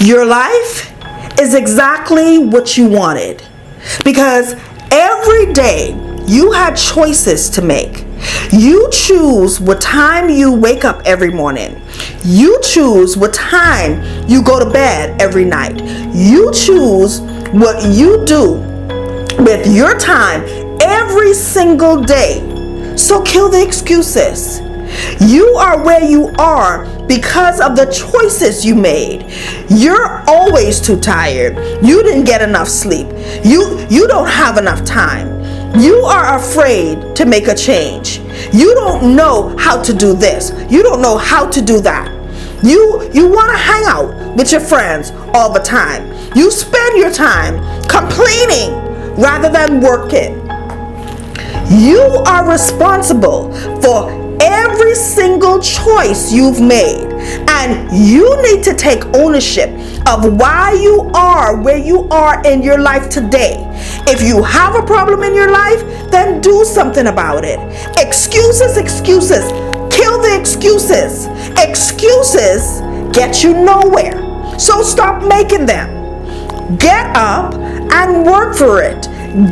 Your life is exactly what you wanted, because every day you had choices to make. You choose what time you wake up every morning. You choose what time you go to bed every night. You choose what you do with your time every single day. So kill the excuses. You are where you are because of the choices you made. You're always too tired. You didn't get enough sleep. You don't have enough time. You are afraid to make a change. You don't know how to do this. You don't know how to do that. You want to hang out with your friends all the time. You spend your time complaining rather than working. You are responsible for every single choice you've made, and you need to take ownership of why you are where you are in your life today. If you have a problem in your life, then do something about it. Excuses. Kill the excuses. Excuses get you nowhere. So stop making them. Get up and work for it.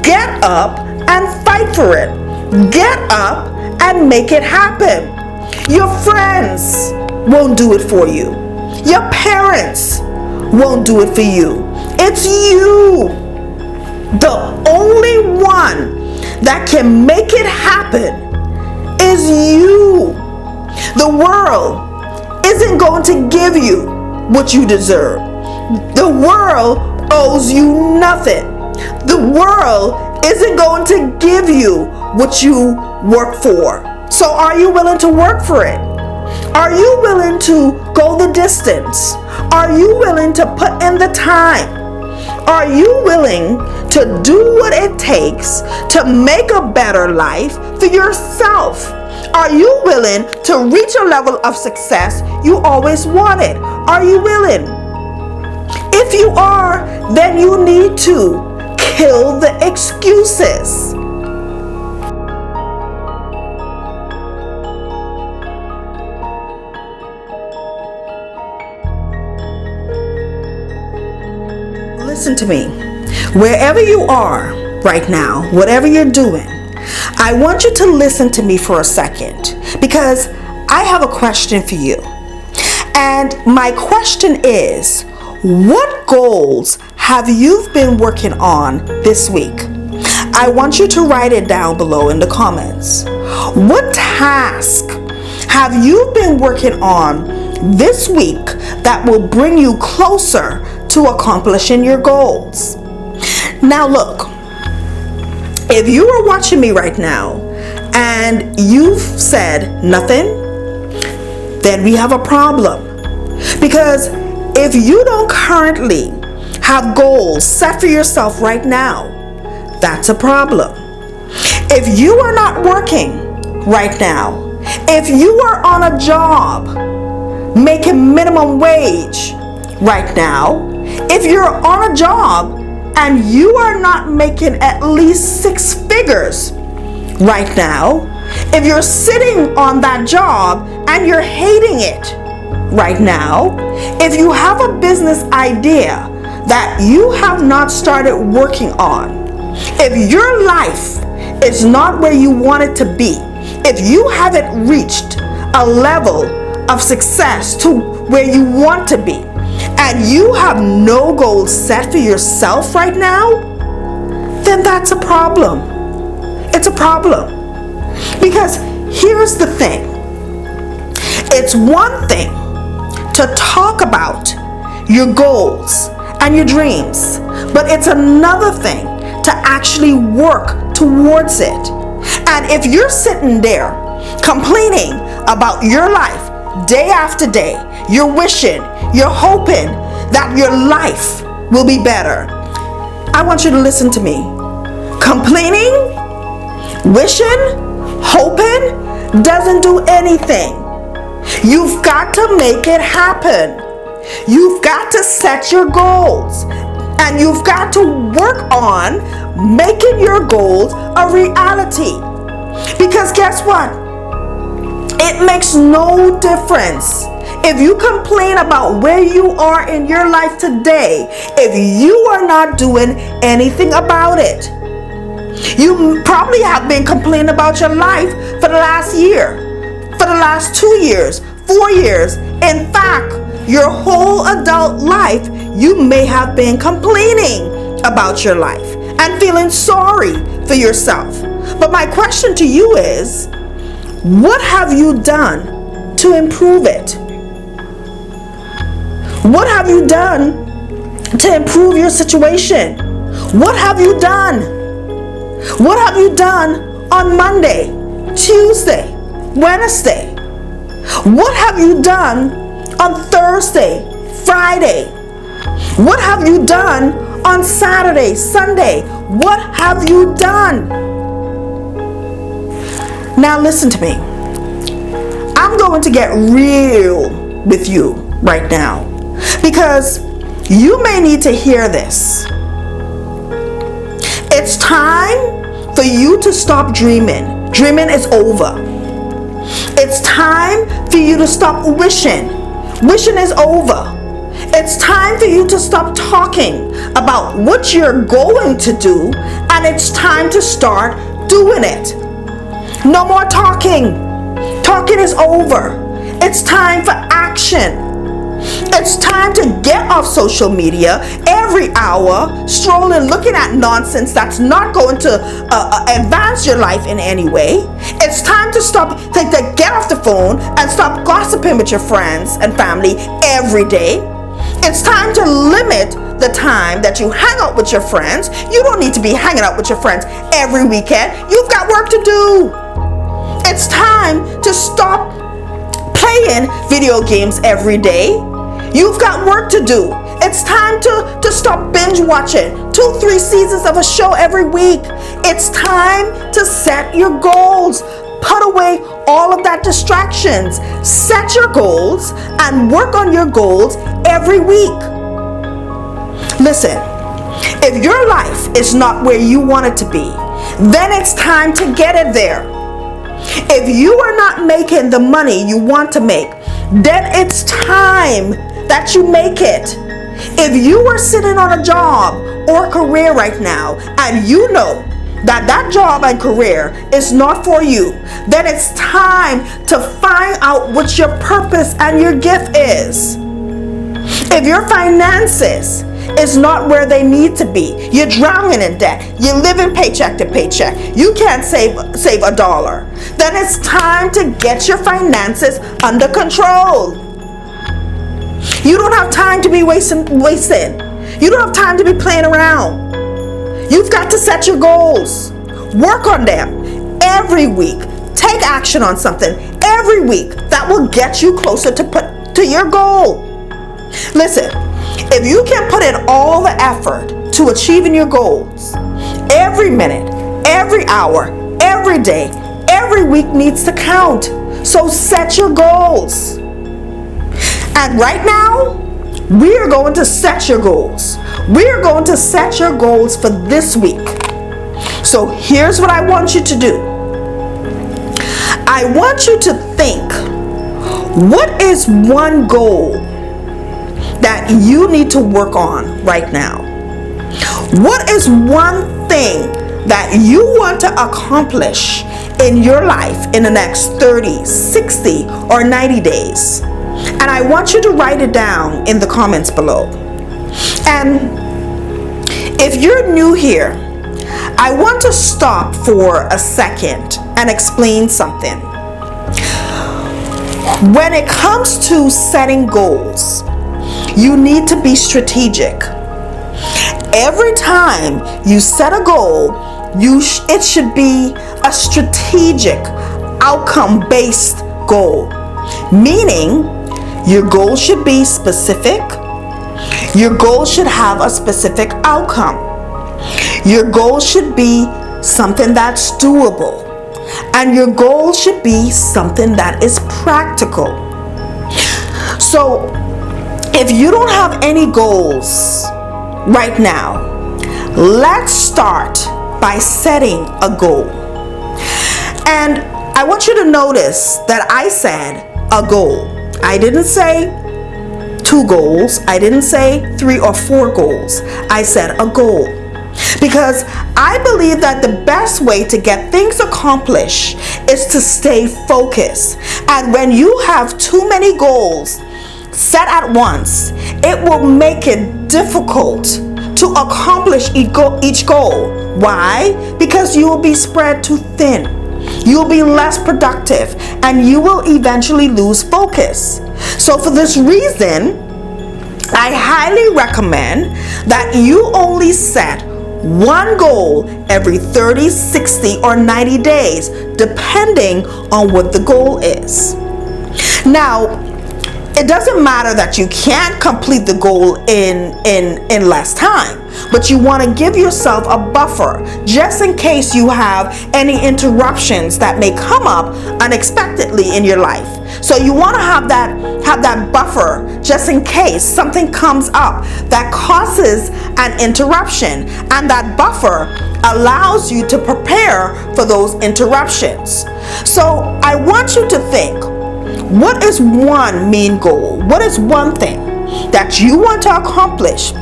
Get up and fight for it. Get up and make it happen. Your friends won't do it for you. Your parents won't do it for you. It's you. The only one that can make it happen is you. The world isn't going to give you what you deserve. The world owes you nothing. The world isn't going to give you what you work for. So are you willing to work for it? Are you willing to go the distance? Are you willing to put in the time? Are you willing to do what it takes to make a better life for yourself? Are you willing to reach a level of success you always wanted? Are you willing? If you are, then you need to kill the excuses. Listen to me. Wherever you are right now, whatever you're doing, I want you to listen to me for a second, because I have a question for you. And my question is, what goals have you been working on this week? I want you to write it down below in the comments. What task have you been working on this week that will bring you closer to accomplishing your goals? Now look, if you are watching me right now and you've said nothing, then we have a problem. Because if you don't currently have goals set for yourself right now, that's a problem. If you are not working right now, if you are on a job making minimum wage right now, if you're on a job and you are not making at least 6 figures right now, if you're sitting on that job and you're hating it right now, if you have a business idea that you have not started working on, if your life is not where you want it to be, if you haven't reached a level of success to where you want to be, and you have no goals set for yourself right now, then that's a problem. It's a problem. Because here's the thing. It's one thing to talk about your goals and your dreams, but it's another thing to actually work towards it. And if you're sitting there complaining about your life day after day, you're wishing, you're hoping that your life will be better, I want you to listen to me. Complaining, wishing, hoping doesn't do anything. You've got to make it happen. You've got to set your goals, and you've got to work on making your goals a reality. Because guess what? It makes no difference If you complain about where you are in your life today, if you are not doing anything about it, you probably have been complaining about your life for the last year, for the last 2 years, 4 years. In fact, your whole adult life, you may have been complaining about your life and feeling sorry for yourself. But my question to you is, what have you done to improve it? What have you done to improve your situation? What have you done? What have you done on Monday, Tuesday, Wednesday? What have you done on Thursday, Friday? What have you done on Saturday, Sunday? What have you done? Now listen to me. I'm going to get real with you right now, because you may need to hear this. It's time for you to stop dreaming. Dreaming is over. It's time for you to stop wishing. Wishing is over. It's time for you to stop talking about what you're going to do, and it's time to start doing it. No more talking. Talking is over. It's time for action. It's time to get off social media every hour, strolling, looking at nonsense that's not going to advance your life in any way. It's time to to get off the phone and stop gossiping with your friends and family every day. It's time to limit the time that you hang out with your friends. You don't need to be hanging out with your friends every weekend. You've got work to do. It's time to stop playing video games every day. You've got work to do. It's time to stop binge watching 2-3 seasons of a show every week. It's time to set your goals. Put away all of that distractions. Set your goals and work on your goals every week. Listen, if your life is not where you want it to be, then it's time to get it there. If you are not making the money you want to make, then it's time that you make it. If you are sitting on a job or career right now and you know that job and career is not for you, then it's time to find out what your purpose and your gift is. If your finances is not where they need to be, you're drowning in debt, you're living paycheck to paycheck, you can't save $1, then it's time to get your finances under control. You don't have time to be wasting. You don't have time to be playing around. You've got to set your goals. Work on them every week. Take action on something every week that will get you closer to your goal. Listen, if you can put in all the effort to achieving your goals, every minute, every hour, every day, every week needs to count. So set your goals. And right now, we are going to set your goals. We are going to set your goals for this week. So here's what I want you to do. I want you to think, what is one goal that you need to work on right now? What is one thing that you want to accomplish in your life in the next 30, 60, or 90 days? And I want you to write it down in the comments below. And if you're new here, I want to stop for a second and explain something. When it comes to setting goals, you need to be strategic. Every time you set a goal, it should be a strategic, outcome-based goal. Meaning, your goal should be specific. Your goal should have a specific outcome. Your goal should be something that's doable. And your goal should be something that is practical. So, if you don't have any goals right now, let's start by setting a goal. And I want you to notice that I said a goal. I didn't say 2 goals. I didn't say 3 or 4 goals. I said a goal. Because I believe that the best way to get things accomplished is to stay focused. And when you have too many goals set at once, it will make it difficult to accomplish each goal. Why? Because you will be spread too thin. You will be less productive and you will eventually lose focus. So for this reason, I highly recommend that you only set one goal every 30, 60, or 90 days, depending on what the goal is. Now, it doesn't matter that you can't complete the goal in less time, but you want to give yourself a buffer just in case you have any interruptions that may come up unexpectedly in your life. So you want to have that buffer just in case something comes up that causes an interruption, and that buffer allows you to prepare for those interruptions. So I want you to think, what is one main goal? What is one thing that you want to accomplish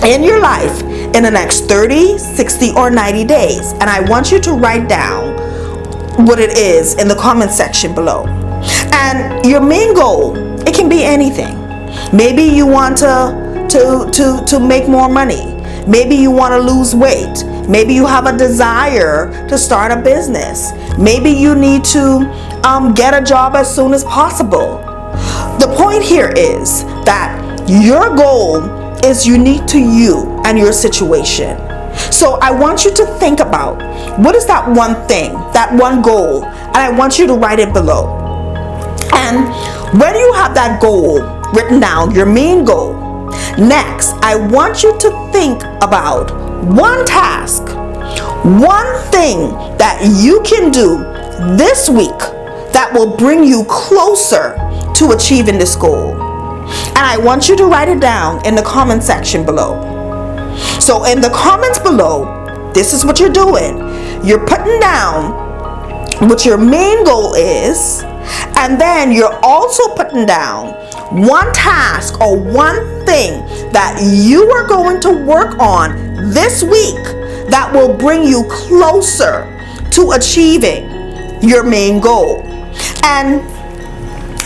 in your life in the next 30, 60, or 90 days? And I want you to write down what it is in the comment section below. And your main goal, it can be anything. Maybe you want to make more money. Maybe you want to lose weight. Maybe you have a desire to start a business. Maybe you need to get a job as soon as possible. The point here is that your goal is unique to you and your situation. So I want you to think about, what is that one thing, that one goal, and I want you to write it below. And when you have that goal written down, your main goal, next, I want you to think about one task, one thing that you can do this week that will bring you closer to achieving this goal. And I want you to write it down in the comment section below. So in the comments below, this is what you're doing. You're putting down what your main goal is, and then you're also putting down one task or one thing that you are going to work on this week that will bring you closer to achieving your main goal. And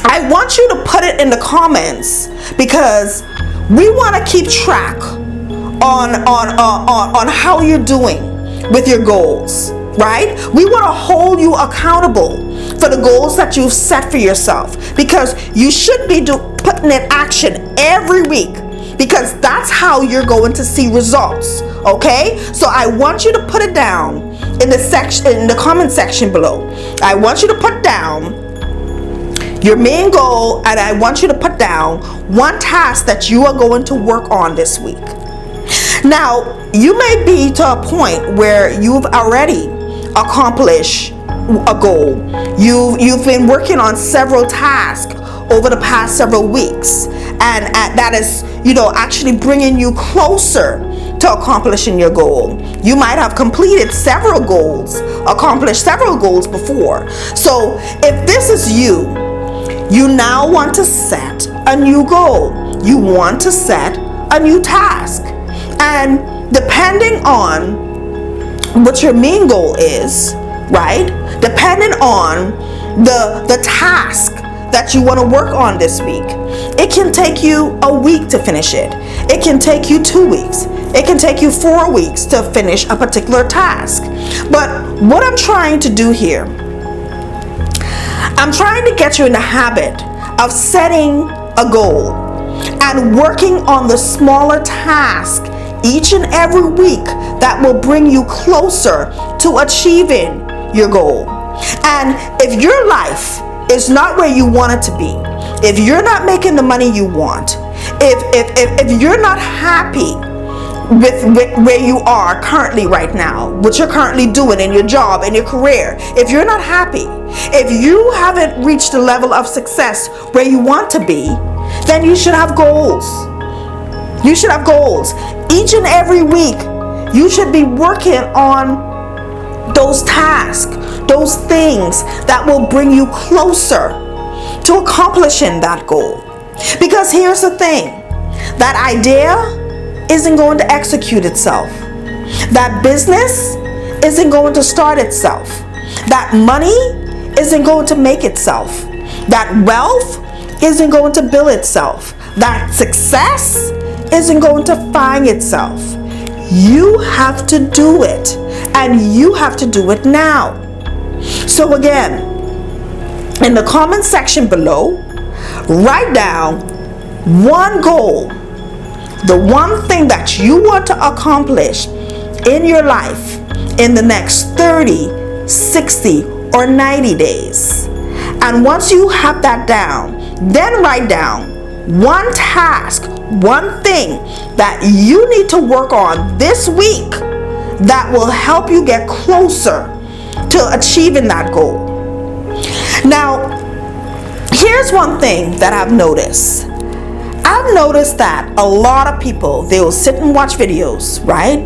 I want you to put it in the comments because we want to keep track on how you're doing with your goals, right? We want to hold you accountable for the goals that you've set for yourself, because you should be putting in action every week, because that's how you're going to see results. Okay, so I want you to put it down in the comment section below. I want you to put down your main goal, and I want you to put down one task that you are going to work on this week. Now, you may be to a point where you've already accomplished a goal. You've been working on several tasks over the past several weeks, and that is, actually bringing you closer to accomplishing your goal. You might have completed several goals, accomplished several goals before. So if this is you now want to set a new goal. You want to set a new task. And depending on what your main goal is, right? Depending on the task that you want to work on this week, it can take you a week to finish it. It can take you 2 weeks. It can take you 4 weeks to finish a particular task. But what I'm trying to do here, I'm trying to get you in the habit of setting a goal and working on the smaller task each and every week that will bring you closer to achieving your goal. And if your life is not where you want it to be, if you're not making the money you want, if you're not happy with where you are currently right now, what you're currently doing in your job and your career, if you're not happy, if you haven't reached the level of success where you want to be, then you should have goals. You should have goals. Each and every week, you should be working on those tasks, those things that will bring you closer to accomplishing that goal. Because here's the thing, that idea isn't going to execute itself. That business isn't going to start itself. That money isn't going to make itself. That wealth isn't going to build itself. That success isn't going to find itself. You have to do it, and you have to do it now. So again, in the comment section below, write down one goal, the one thing that you want to accomplish in your life in the next 30, 60, or 90 days. And once you have that down, then write down one task, one thing that you need to work on this week that will help you get closer to achieving that goal. Now, here's one thing that I've noticed. I've noticed that a lot of people, they will sit and watch videos, right?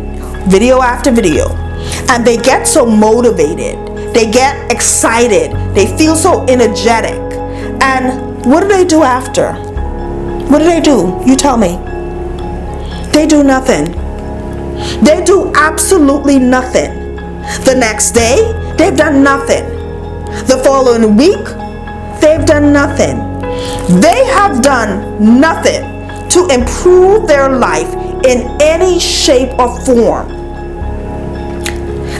Video after video. And they get so motivated. They get excited. They feel so energetic. And what do after? What do? You tell me. They do nothing. They do absolutely nothing. The next day, they've done nothing. The following week, they've done nothing. They have done nothing to improve their life in any shape or form.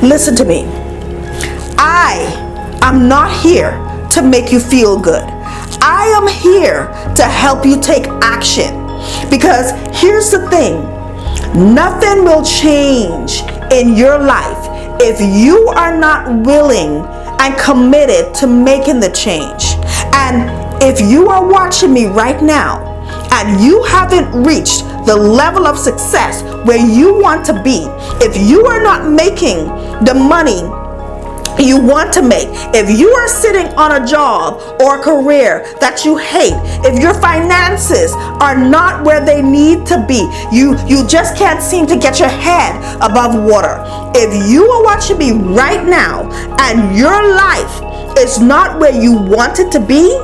Listen to me. I am not here to make you feel good. I am here to help you take action. Because here's the thing, nothing will change in your life if you are not willing and committed to making the change. And if you are watching me right now and you haven't reached the level of success where you want to be, if you are not making the money you want to make, if you are sitting on a job or a career that you hate, if your finances are not where they need to be, you just can't seem to get your head above water, if you are watching me right now and your life is not where you want it to be,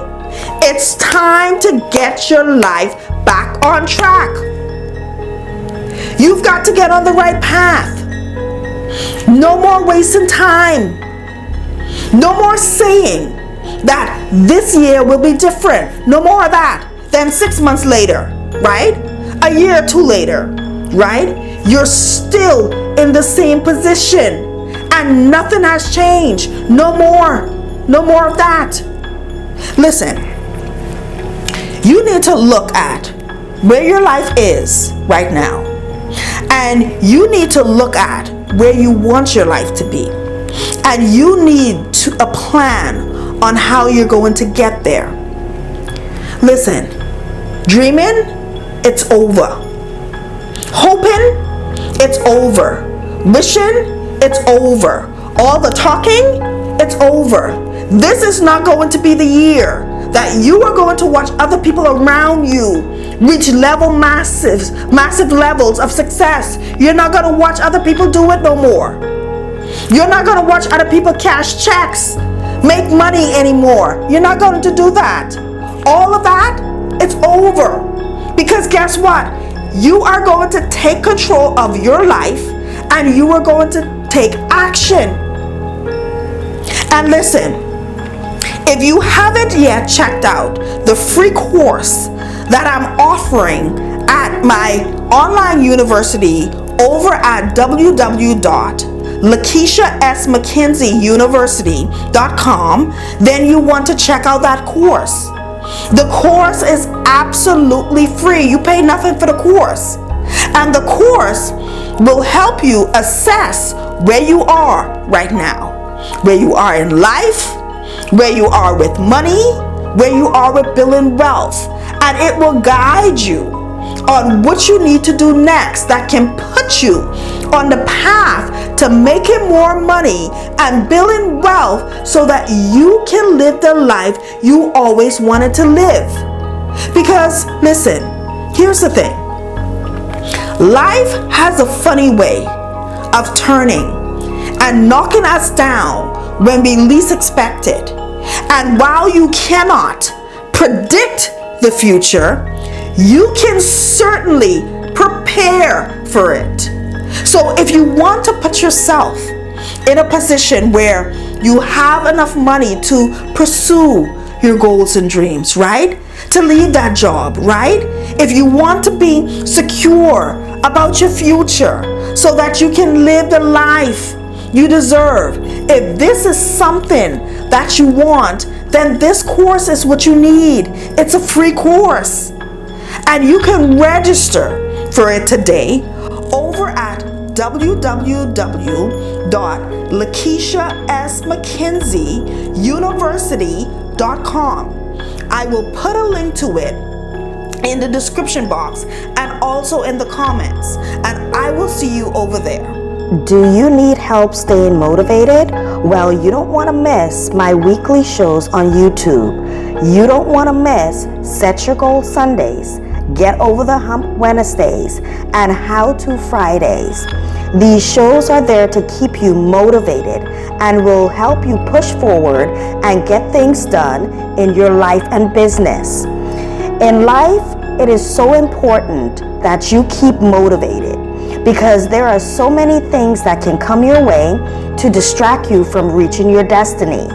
it's time to get your life back on track. You've got to get on the right path. No more wasting time. No more saying that this year will be different. No more of that. Then 6 months later, right? A year or two later, right? You're still in the same position and nothing has changed. No more. No more of that. Listen, you need to look at where your life is right now. And you need to look at where you want your life to be. And you need a plan on how you're going to get there. Listen, dreaming, it's over. Hoping, it's over. Wishing, it's over. All the talking, it's over. This is not going to be the year that you are going to watch other people around you reach massive levels of success. You're not going to watch other people do it no more. You're not going to watch other people cash checks, make money anymore. You're not going to do that. All of that, it's over. Because guess what? You are going to take control of your life and you are going to take action. And listen, if you haven't yet checked out the free course that I'm offering at my online university over at www.LakeishaSMcKenzieUniversity.com, then you want to check out that course. The course is absolutely free. You pay nothing for the course. And the course will help you assess where you are right now, where you are in life, where you are with money, where you are with building wealth. And it will guide you on what you need to do next that can put you on the path to making more money and building wealth so that you can live the life you always wanted to live. Because listen, here's the thing. Life has a funny way of turning and knocking us down when we least expect it. And while you cannot predict the future, you can certainly prepare for it. So if you want to put yourself in a position where you have enough money to pursue your goals and dreams, right? To leave that job, right? If you want to be secure about your future so that you can live the life you deserve, if this is something that you want, then this course is what you need. It's a free course. And you can register for it today over at www.lakeishamckenzie.com. I will put a link to it in the description box and also in the comments, and I will see you over there. Do you need help staying motivated? Well, you don't want to miss my weekly shows on YouTube. You don't want to miss Set Your Goal Sundays, Get Over the Hump Wednesdays, and How to Fridays. These shows are there to keep you motivated and will help you push forward and get things done in your life and business. In life, it is so important that you keep motivated because there are so many things that can come your way to distract you from reaching your destiny.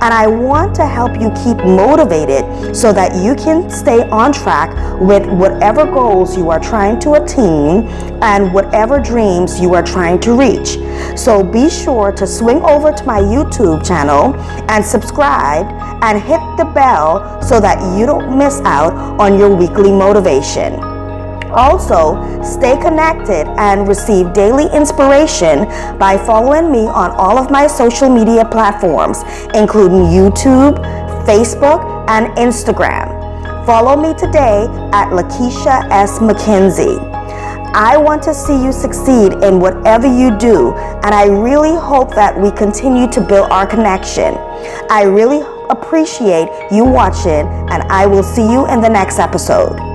And I want to help you keep motivated so that you can stay on track with whatever goals you are trying to attain and whatever dreams you are trying to reach. So be sure to swing over to my YouTube channel and subscribe and hit the bell so that you don't miss out on your weekly motivation. Also, stay connected and receive daily inspiration by following me on all of my social media platforms, including YouTube, Facebook, and Instagram. Follow me today at Lakeisha S. Mckenzie. I want to see you succeed in whatever you do, and I really hope that we continue to build our connection. I really appreciate you watching, and I will see you in the next episode.